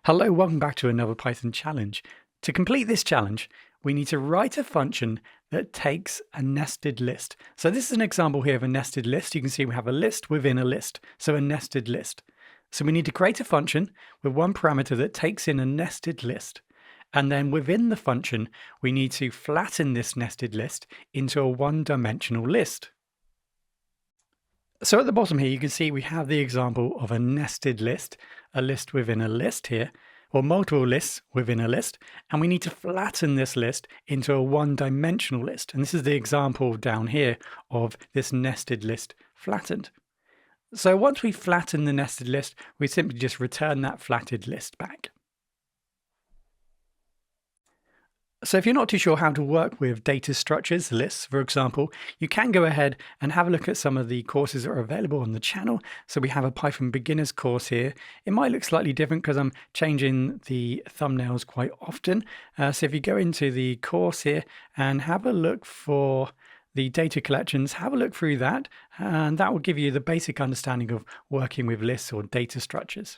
Hello, welcome back to another Python challenge. To complete this challenge, we need to write a function that takes a nested list. So this is an example here of a nested list. You can see we have a list within a list, so a nested list. So we need to create a function with one parameter that takes in a nested list. And then within the function, we need to flatten this nested list into a one-dimensional list. So at the bottom here, you can see we have the example of a nested list, a list within a list here, or multiple lists within a list, and we need to flatten this list into a one-dimensional list. And this is the example down here of this nested list flattened. So once we flatten the nested list, we simply just return that flattened list back. So if you're not too sure how to work with data structures, lists, for example, you can go ahead and have a look at some of the courses that are available on the channel. So we have a Python beginners course here. It might look slightly different because I'm changing the thumbnails quite often. So if you go into the course here and have a look for the data collections, have a look through that, and that will give you the basic understanding of working with lists or data structures.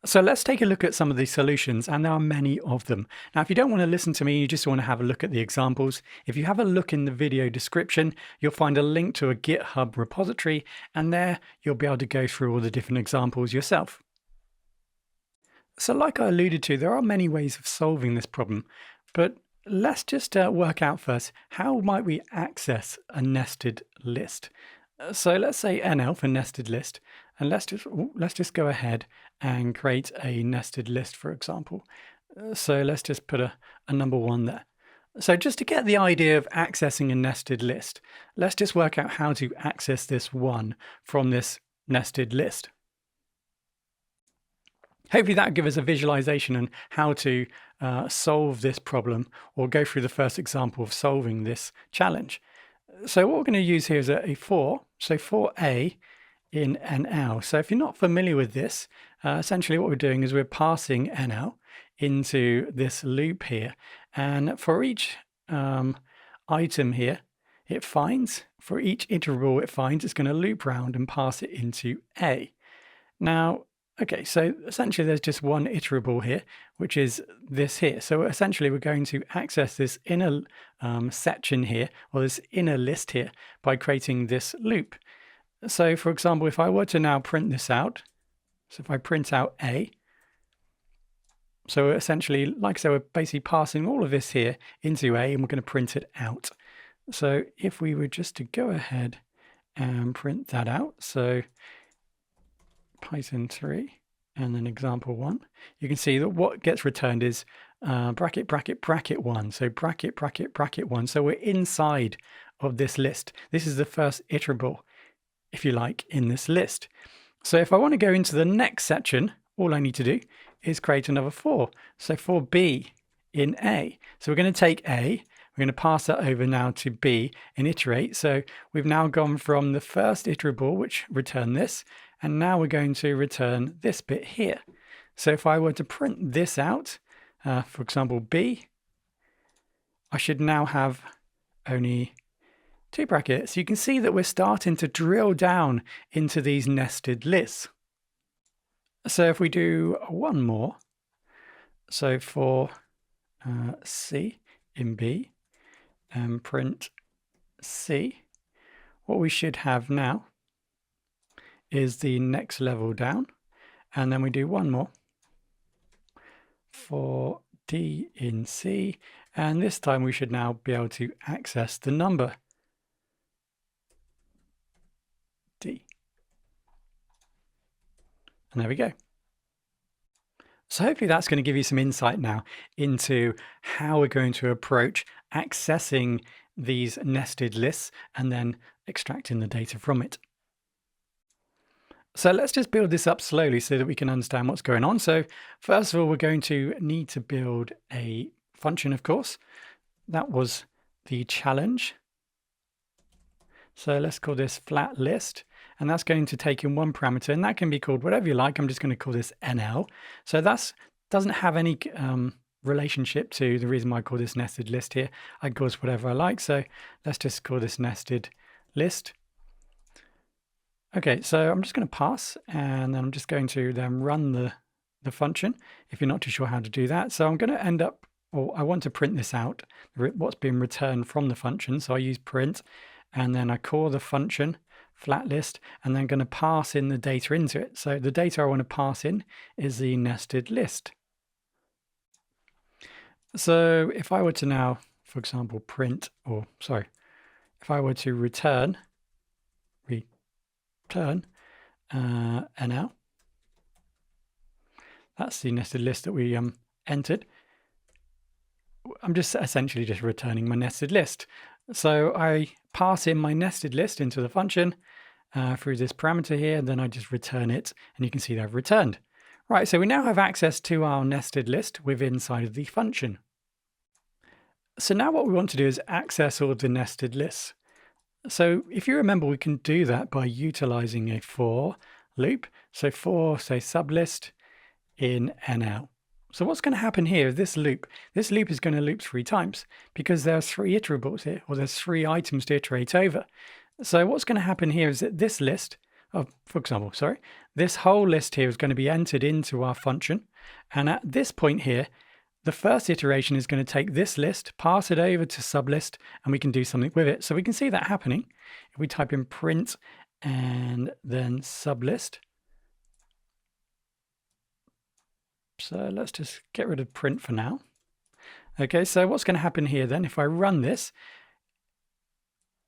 So let's take a look at some of the solutions, and there are many of them. Now, if you don't want to listen to me, you just want to have a look at the examples. If you have a look in the video description, you'll find a link to a GitHub repository, and there you'll be able to go through all the different examples yourself. So like I alluded to, there are many ways of solving this problem, but let's just work out first, how might we access a nested list? So let's say NL for nested list, and let's just go ahead and create a nested list, for example. So let's just put a number 1 there. So just to get the idea of accessing a nested list, let's just work out how to access this 1 from this nested list. Hopefully that will give us a visualization on how to solve this problem or go through the first example of solving this challenge. So what we're going to use here is a for, so for A in NL. So if you're not familiar with this, essentially what we're doing is we're passing NL into this loop here. And for each item here, it finds, for each iterable it finds, it's going to loop round and pass it into A. Now, okay, so essentially there's just one iterable here, which is this here. So essentially we're going to access this inner section here, or this inner list here, by creating this loop. So for example, if I were to now print this out, so if I print out A, so essentially, like I said, we're basically passing all of this here into A, and we're going to print it out. So if we were just to go ahead and print that out, so Python 3 and then example 1, you can see that what gets returned is bracket, bracket, bracket 1. So bracket, bracket, bracket 1. So we're inside of this list. This is the first iterable, if you like, in this list. So if I want to go into the next section, all I need to do is create another for. So for B in A. So we're going to take A, we're going to pass that over now to B and iterate. So we've now gone from the first iterable, which returned this, and now we're going to return this bit here. So if I were to print this out, for example, B, I should now have only 2 brackets. You can see that we're starting to drill down into these nested lists. So if we do one more, so for C in B and print C, what we should have now is the next level down, and then we do one more for D in C, and this time we should now be able to access the number D. And there we go. So hopefully that's going to give you some insight now into how we're going to approach accessing these nested lists and then extracting the data from it. So let's just build this up slowly so that we can understand what's going on. So first of all, we're going to need to build a function, of course. That was the challenge. So let's call this flat list, and that's going to take in one parameter, and that can be called whatever you like. I'm just going to call this NL. So that doesn't have any relationship to the reason why I call this nested list here. I can call this whatever I like. So let's just call this nested list. Okay, so I'm just going to pass, and then I'm just going to then run the the function if you're not too sure how to do that. So I'm going to end up, or I want to print this out, what's being returned from the function. So I use print, and then I call the function flat list, and then going to pass in the data into it. So the data I want to pass in is the nested list. So if I were to now, for example, if I were to return NL, that's the nested list that we entered. I'm just essentially just returning my nested list. So I pass in my nested list into the function through this parameter here, and then I just return it, and you can see that I've returned. Right, so we now have access to our nested list within inside of the function. So now what we want to do is access all of the nested lists. So if you remember, we can do that by utilizing a for loop. So for, say, sublist in NL. So what's going to happen here is this loop is going to loop 3 times because there's 3 iterables here, or there's 3 items to iterate over. So what's going to happen here is that this list, this whole list here is going to be entered into our function. And at this point here, the first iteration is going to take this list, pass it over to sublist, and we can do something with it. So we can see that happening. If we type in print and then sublist. So let's just get rid of print for now. Okay, so what's going to happen here then, if I run this,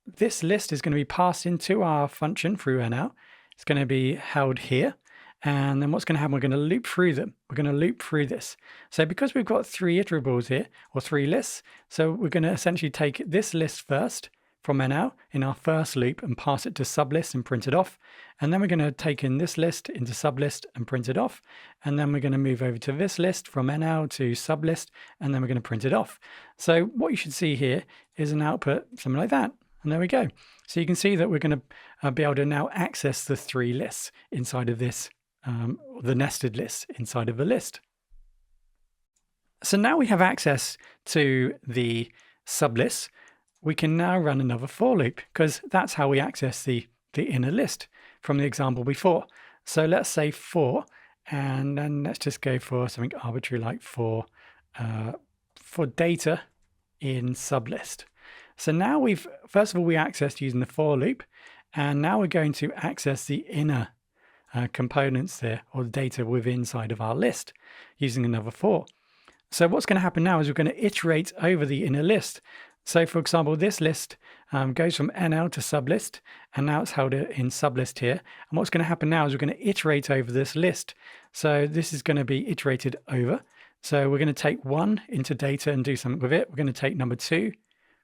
this list is going to be passed into our function through NL. It's going to be held here. And then what's going to happen, we're going to loop through them. We're going to loop through this. So because we've got 3 iterables here, or 3 lists, so we're going to essentially take this list first from NL in our first loop and pass it to sublist and print it off. And then we're going to take in this list into sublist and print it off. And then we're going to move over to this list from NL to sublist, and then we're going to print it off. So what you should see here is an output, something like that. And there we go. So you can see that we're going to be able to now access the 3 lists inside of this, the nested list inside of the list. So now we have access to the sublists. We can now run another for loop because that's how we access the inner list from the example before. So let's say for, and then let's just go for something arbitrary like for data in sublist. So now first of all, we accessed using the for loop, and now we're going to access the inner components there, or the data within inside of our list using another for. So what's going to happen now is we're going to iterate over the inner list. So for example, this list goes from NL to sublist, and now it's held in sublist here. And what's going to happen now is we're going to iterate over this list. So this is going to be iterated over. So we're going to take 1 into data and do something with it. We're going to take number 2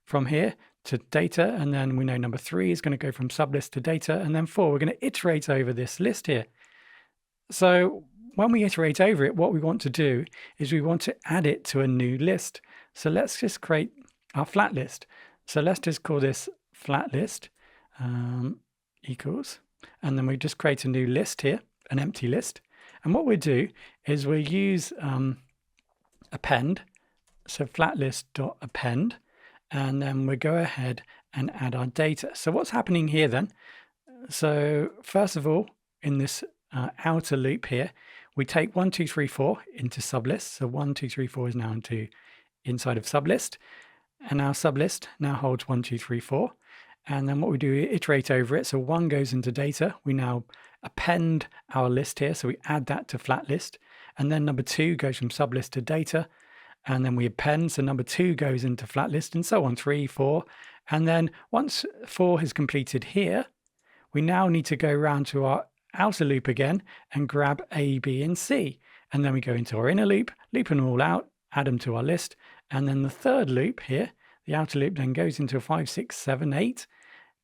from here to data, and then we know number 3 is going to go from sublist to data, and then 4, we're going to iterate over this list here. So when we iterate over it, what we want to do is we want to add it to a new list. So let's just create our flat list. So let's just call this flat list equals, and then we just create a new list here, an empty list. And what we do is we use append, so flatlist.append, and then we go ahead and add our data. So what's happening here then? So first of all, in this outer loop here, we take 1, 2, 3, 4 into sublist. So 1, 2, 3, 4 is now inside of sublist, and our sublist now holds 1, 2, 3, 4. And then what we do, iterate over it. So 1 goes into data. We now append our list here, so we add that to flat list. And then number 2 goes from sublist to data, and then we append, so number 2 goes into flat list, and so on, 3, 4. And then once 4 is completed here, we now need to go around to our outer loop again and grab A, B, and C. And then we go into our inner loop, loop them all out, add them to our list. And then the third loop here, the outer loop, then goes into 5, 6, 7, 8,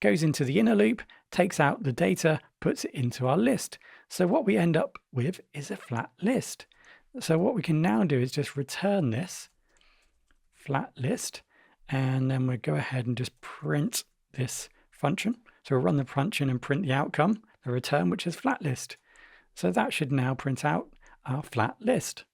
goes into the inner loop, takes out the data, puts it into our list. So what we end up with is a flat list. So what we can now do is just return this flat list, and then we'll go ahead and just print this function. So we'll run the function and print the outcome, the return, which is flat list. So that should now print out our flat list.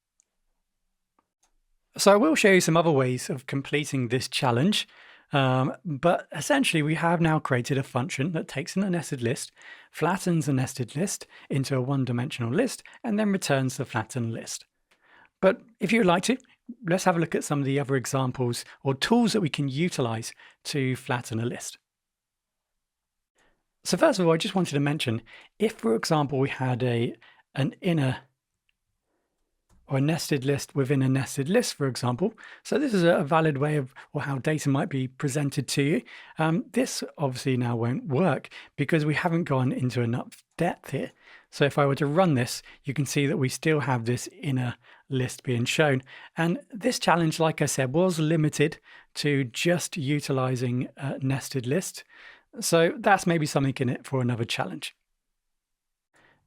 So I will show you some other ways of completing this challenge. But essentially, we have now created a function that takes in a nested list, flattens a nested list into a one-dimensional list, and then returns the flattened list. But if you would like to, let's have a look at some of the other examples or tools that we can utilize to flatten a list. So first of all, I just wanted to mention, if, for example, we had an inner or a nested list within a nested list, for example. So this is a valid way of or how data might be presented to you. This obviously now won't work because we haven't gone into enough depth here. So if I were to run this, you can see that we still have this inner list being shown. And this challenge, like I said, was limited to just utilizing a nested list. So that's maybe something in it for another challenge.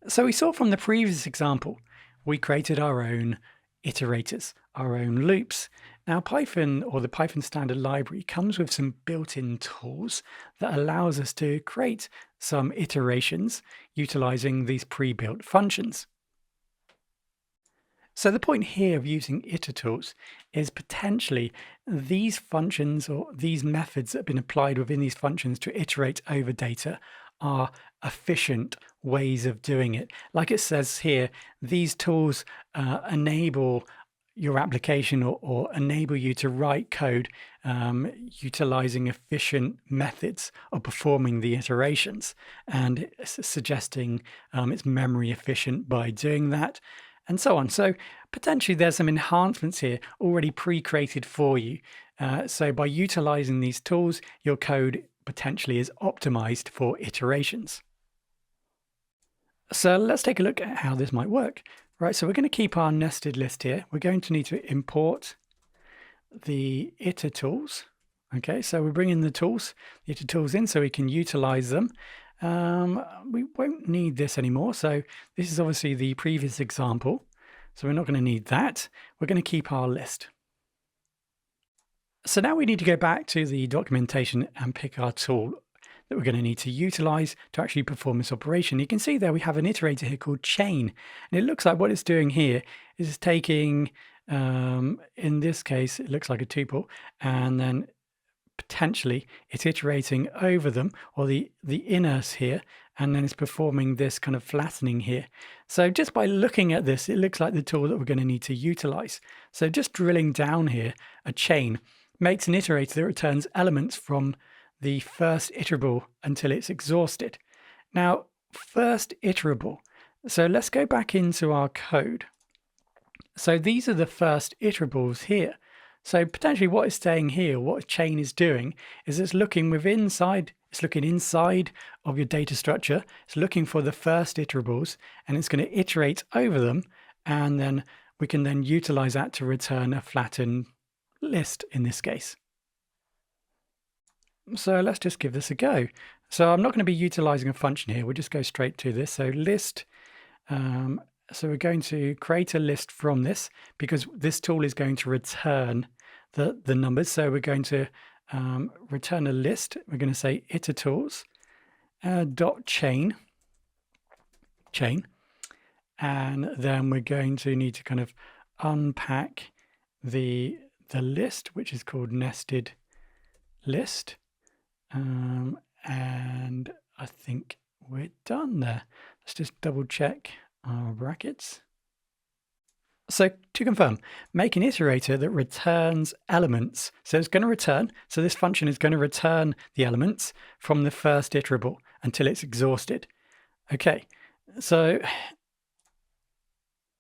So we saw from the previous example, we created our own iterators, our own loops. Now Python, or the Python standard library, comes with some built-in tools that allows us to create some iterations utilizing these pre-built functions. So the point here of using iter-tools is potentially these functions or these methods that have been applied within these functions to iterate over data are efficient ways of doing it. Like it says here, these tools enable your application or enable you to write code utilizing efficient methods of performing the iterations, and suggesting it's memory efficient by doing that, and so on. So potentially there's some enhancements here already pre-created for you. So by utilizing these tools, your code potentially is optimized for iterations. So let's take a look at how this might work. Right, so we're going to keep our nested list here. We're going to need to import the iter tools. Okay, so we're bringing the iter tools in so we can utilize them. We won't need this anymore. So this is obviously the previous example. So we're not going to need that. We're going to keep our list. So now we need to go back to the documentation and pick our tool that we're going to need to utilize to actually perform this operation. You can see there we have an iterator here called chain. And it looks like what it's doing here is it's taking, in this case, it looks like a tuple, and then potentially it's iterating over them, or the inners here, and then it's performing this kind of flattening here. So just by looking at this, it looks like the tool that we're going to need to utilize. So just drilling down here, a chain makes an iterator that returns elements from the first iterable until it's exhausted. Now, first iterable. So let's go back into our code. So these are the first iterables here. So potentially what it's saying here, what a chain is doing, is it's looking inside of your data structure. It's looking for the first iterables, and it's going to iterate over them, and then we can then utilize that to return a flattened list in this case. So let's just give this a go. So I'm not going to be utilizing a function here. We'll just go straight to this. So list. So we're going to create a list from this because this tool is going to return the numbers. So we're going to return a list. We're going to say iter tools dot chain, and then we're going to need to kind of unpack the list, which is called nested list. And I think we're done there. Let's just double check our brackets. So to confirm, make an iterator that returns elements. So it's going to return, so this function is going to return the elements from the first iterable until it's exhausted. Okay, so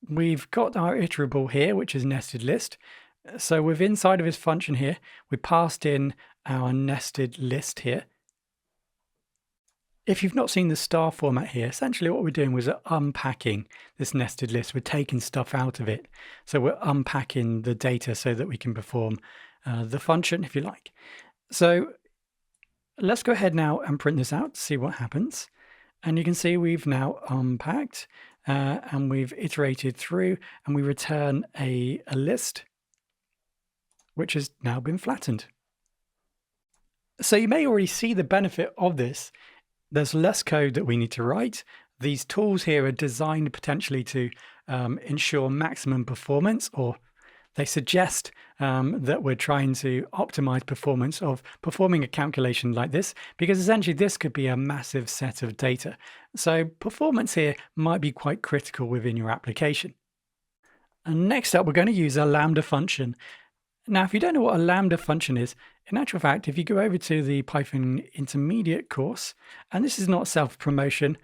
we've got our iterable here, which is nested list. So within inside of this function here, we passed in our nested list here. If you've not seen the star format here, essentially what we're doing was unpacking this nested list. We're taking stuff out of it. So we're unpacking the data so that we can perform the function, if you like. So let's go ahead now and print this out to see what happens. And you can see we've now unpacked and we've iterated through, and we return a list which has now been flattened. So you may already see the benefit of this. There's less code that we need to write. These tools here are designed potentially to ensure maximum performance, or they suggest that we're trying to optimize performance of performing a calculation like this, because essentially this could be a massive set of data. So performance here might be quite critical within your application. And next up, we're going to use a Lambda function. Now, if you don't know what a Lambda function is, in actual fact, if you go over to the Python Intermediate course, and this is not self-promotion,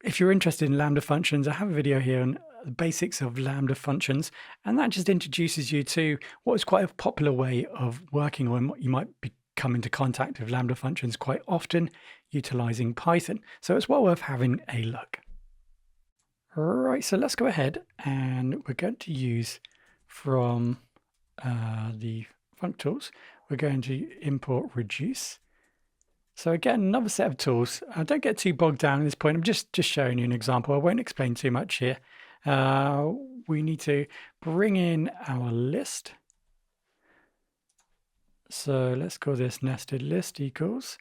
if you're interested in Lambda functions, I have a video here on the basics of Lambda functions, and that just introduces you to what is quite a popular way of working on what you might come into contact with Lambda functions quite often, utilizing Python. So it's well worth having a look. Right, so let's go ahead and we're going to use from the functools, we're going to import reduce. So again, another set of tools. Don't get too bogged down at this point. I'm just showing you an example. I won't explain too much here. We need to bring in our list. So let's call this nested list equals.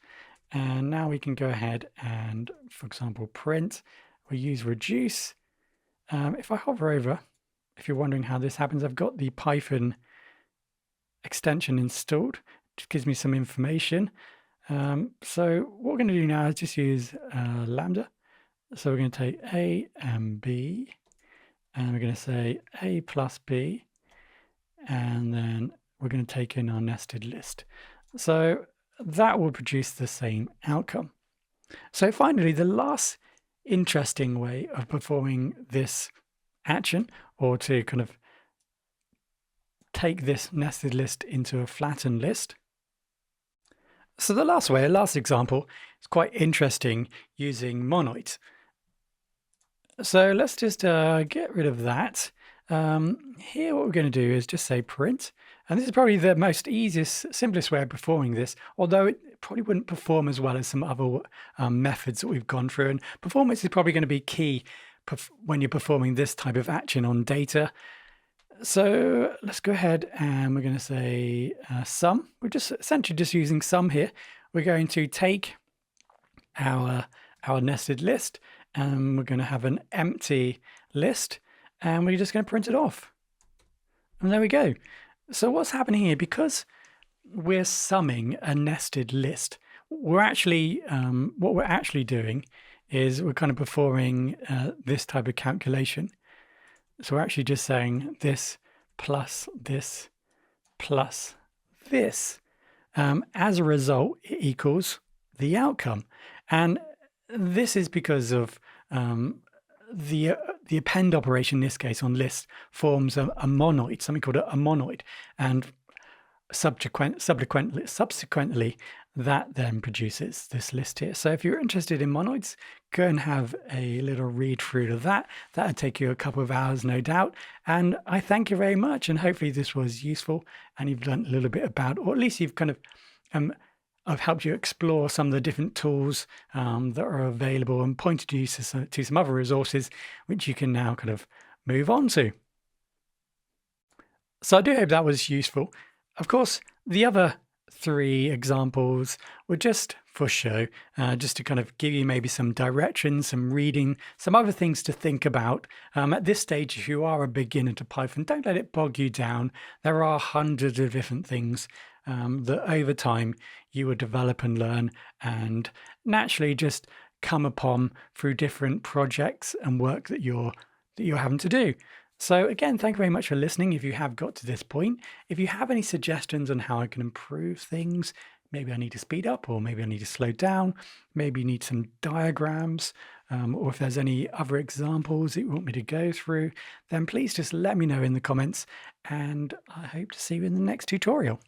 And now we can go ahead and, for example, print. We use reduce. If I hover over, if you're wondering how this happens, I've got the Python extension installed. It just gives me some information. So what we're going to do now is just use Lambda. So we're going to take A and B, and we're going to say A plus B, and then we're going to take in our nested list. So that will produce the same outcome. So finally, the last interesting way of performing this action, or to kind of take this nested list into a flattened list. So the last example is quite interesting using monoids. So let's just get rid of that. Here what we're going to do is just say print, and this is probably the most simplest way of performing this, although it probably wouldn't perform as well as some other methods that we've gone through, and performance is probably going to be key when you're performing this type of action on data. So let's go ahead and we're going to say sum. We're just essentially just using sum here. We're going to take our nested list, and we're going to have an empty list, and we're just going to print it off. And there we go. So what's happening here, because we're summing a nested list, we're actually what we're actually doing is we're kind of performing this type of calculation. So we're actually just saying this plus this plus this. As a result, it equals the outcome. And this is because of the append operation, in this case on list, forms a monoid, something called a monoid. And subsequently, that then produces this list here. So if you're interested in monoids, go and have a little read through of that. That'll take you a couple of hours, no doubt. And I thank you very much. And hopefully this was useful and you've learned a little bit about, or at least you've kind of, I've helped you explore some of the different tools that are available, and pointed you to some other resources which you can now kind of move on to. So I do hope that was useful. Of course, the other 3 examples were just for show, just to kind of give you maybe some direction, some reading, some other things to think about. At this stage, if you are a beginner to Python, don't let it bog you down. There are hundreds of different things that over time you will develop and learn, and naturally just come upon through different projects and work that you're having to do. So again, thank you very much for listening. If you have got to this point, if you have any suggestions on how I can improve things, maybe I need to speed up, or maybe I need to slow down, maybe you need some diagrams, or if there's any other examples that you want me to go through, then please just let me know in the comments, and I hope to see you in the next tutorial.